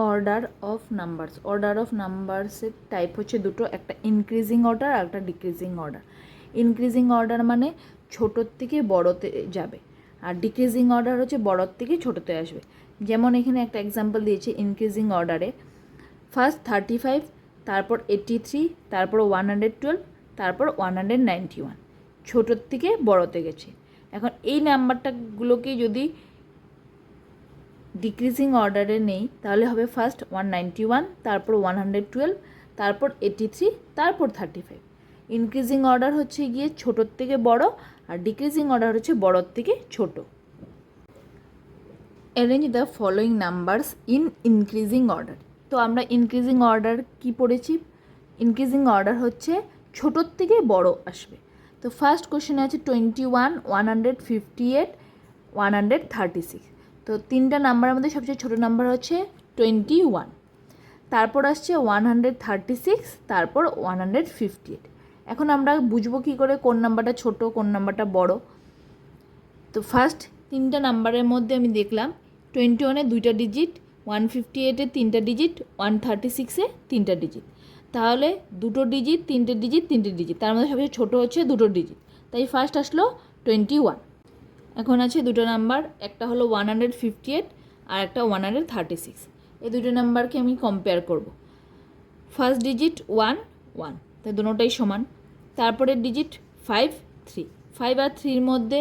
Order of নাম্বারসের type হচ্ছে দুটো, একটা ইনক্রিজিং অর্ডার আর একটা ডিক্রিজিং অর্ডার। ইনক্রিজিং অর্ডার মানে ছোটোর থেকে বড়োতে যাবে, আর ডিক্রিজিং অর্ডার হচ্ছে বড়োর থেকে ছোটোতে আসবে। যেমন এখানে একটা এক্সাম্পল দিয়েছে ইনক্রিজিং অর্ডারে, ফার্স্ট 35, তারপর 83, তারপর 112, তারপর 191, ছোটোর থেকে বড়োতে গেছে। এখন এই নাম্বারটাগুলোকে যদি ডিক্রিজিং অর্ডারে নেই তাহলে হবে ফার্স্ট 191, তারপর 112, তারপর 83, তারপর 35। ইনক্রিজিং অর্ডার হচ্ছে গিয়ে ছোটোর থেকে বড়, আর ডিক্রিজিং অর্ডার হচ্ছে বড়োর থেকে ছোট। Arrange the following numbers in increasing order. তো আমরা ইনক্রিজিং অর্ডার কি পড়েছি? ইনক্রিজিং অর্ডার হচ্ছে ছোটোর থেকে বড় আসবে। তো ফার্স্ট কোশ্চেনে আছে 21, 158, 136। তো তিনটা নাম্বারের মধ্যে সবচেয়ে ছোটো নাম্বার হচ্ছে 21, তারপর আসছে 136, তারপর 158। এখন আমরা বুঝবো কী করে কোন নাম্বারটা ছোট কোন নাম্বারটা বড়? তো ফার্স্ট তিনটা নাম্বারের মধ্যে আমি দেখলাম 21-এ 2টা ডিজিট, 158-এ 3টা ডিজিট, 136-এ 3টা ডিজিট। তাহলে দুটো ডিজিট, 3টে ডিজিট, 3টে ডিজিট, তার মধ্যে সবচেয়ে ছোটো হচ্ছে দুটো ডিজিট, তাই ফার্স্ট আসলো 21। এখন আছে দুটো নাম্বার, একটা হলো 158 আর একটা 136। এই দুটো নাম্বারকে আমি কম্পেয়ার করব। ফার্স্ট ডিজিট 1, 1, তাই দুটোটাই সমান। তারপরের ডিজিট 5, 3, 5 আর 3-র মধ্যে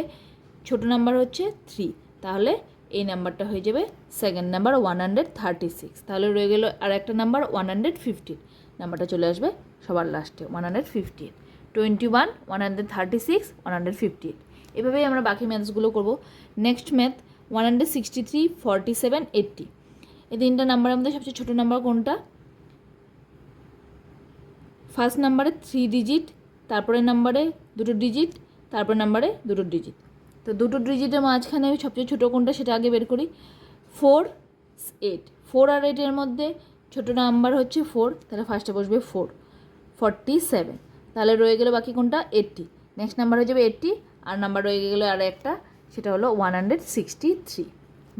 ছোটো নাম্বার হচ্ছে 3, তাহলে এই নাম্বারটা হয়ে যাবে সেকেন্ড নাম্বার 136। তাহলে রয়ে গেল আর একটা নাম্বার 115, নাম্বারটা চলে আসবে সবার লাস্টে 158। 21, 136, 158। এভাবেই আমরা বাকি ম্যাথসগুলো করব। Next math 163, 47, 80। এই তিনটা নাম্বারের মধ্যে সবচেয়ে ছোটো নাম্বার কোনটা? ফার্স্ট নাম্বারে 3 ডিজিট, তারপরে নাম্বারে দুটো ডিজিট, তারপর নাম্বারে দুটো ডিজিট। তো দুটো ডিজিটের মাঝখানে সবচেয়ে ছোটো কোনটা সেটা আগে বের করি। 4, 8, 4 আর 8-এর মধ্যে ছোটো নাম্বার হচ্ছে 4, তাহলে ফার্স্টে বসবে 4, 47। তাহলে রয়ে গেল বাকি কোনটা? 80। নেক্সট নাম্বার হয়ে যাবে 80, আর নাম্বার রয়ে গেলো আর একটা, সেটা হলো 163।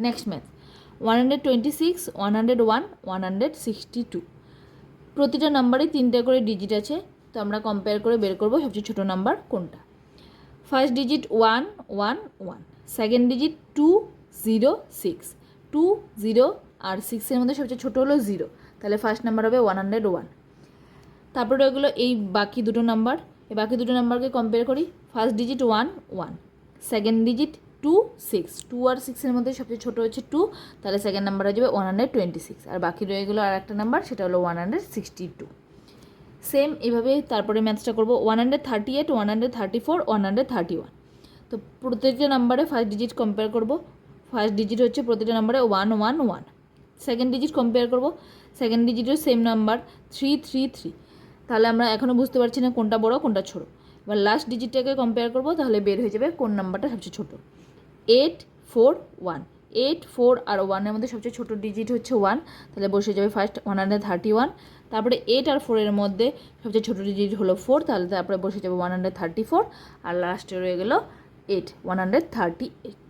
Next math 126, 101, 162। প্রতিটা নাম্বারই 3টে করে ডিজিট আছে, তো আমরা কম্পেয়ার করে বের করবো সবচেয়ে ছোটো নাম্বার কোনটা। ফার্স্ট ডিজিট 1, 1, 1, সেকেন্ড ডিজিট 2, 0, 6, 2, 0 আর 6-এর মধ্যে সবচেয়ে ছোটো হলো 0, তাহলে ফার্স্ট নাম্বার হবে 101। তারপরে ওইগুলো এই বাকি দুটো নাম্বার, এই বাকি দুটো নাম্বারকে কম্পেয়ার করি। ফার্স্ট ডিজিট 1, 1, সেকেন্ড ডিজিট 2, 6, 2 আর 6-এর মধ্যে সবচেয়ে ছোটো হচ্ছে 2, তাহলে সেকেন্ড নাম্বার হয়ে যাবে 126, আর বাকি রয়ে গেলো আর একটা নাম্বার, সেটা হলো 162। সেম এইভাবে তারপরে ম্যাথসটা করবো। 138, 134, 131। তো প্রত্যেকটা নাম্বারে ফার্স্ট ডিজিট কম্পেয়ার করব। ফার্স্ট ডিজিট হচ্ছে প্রতিটা নাম্বারে 1, 1, 1। সেকেন্ড ডিজিট কম্পেয়ার করব, সেকেন্ড ডিজিটও সেম নাম্বার 3, 3, 3। তাহলে আমরা এখনও বুঝতে পারছি না কোনটা বড় কোনটা ছোটো। এবার লাস্ট ডিজিটটাকে কম্পেয়ার করব, তাহলে বের হয়ে যাবে কোন নাম্বারটা সবচেয়ে ছোটো। 8, 4, 1, 8, 4 আর 1-এর মধ্যে সবচেয়ে ছোটো ডিজিট হচ্ছে 1, তাহলে বসে যাবে ফার্স্ট 131। তারপরে 8 আর 4-এর মধ্যে সবচেয়ে ছোটো ডিজিট হলো 4, তাহলে তারপরে বসে যাবে 134, আর লাস্টে রয়ে গেল 8, 138।